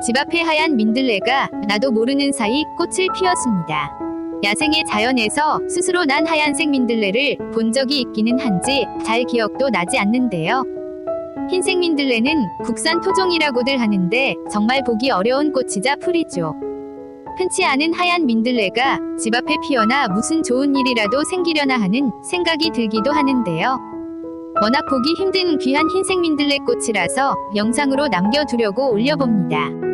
집 앞에 하얀 민들레가 나도 모르는 사이 꽃을 피웠습니다. 야생의 자연에서 스스로 난 하얀색 민들레를 본 적이 있기는 한지 잘 기억도 나지 않는데요. 흰색 민들레는 국산 토종이라고들 하는데 정말 보기 어려운 꽃이자 풀이죠. 흔치 않은 하얀 민들레가 집 앞에 피어나 무슨 좋은 일이라도 생기려나 하는 생각이 들기도 하는데요. 워낙 보기 힘든 귀한 흰색 민들레 꽃이라서 영상으로 남겨두려고 올려봅니다.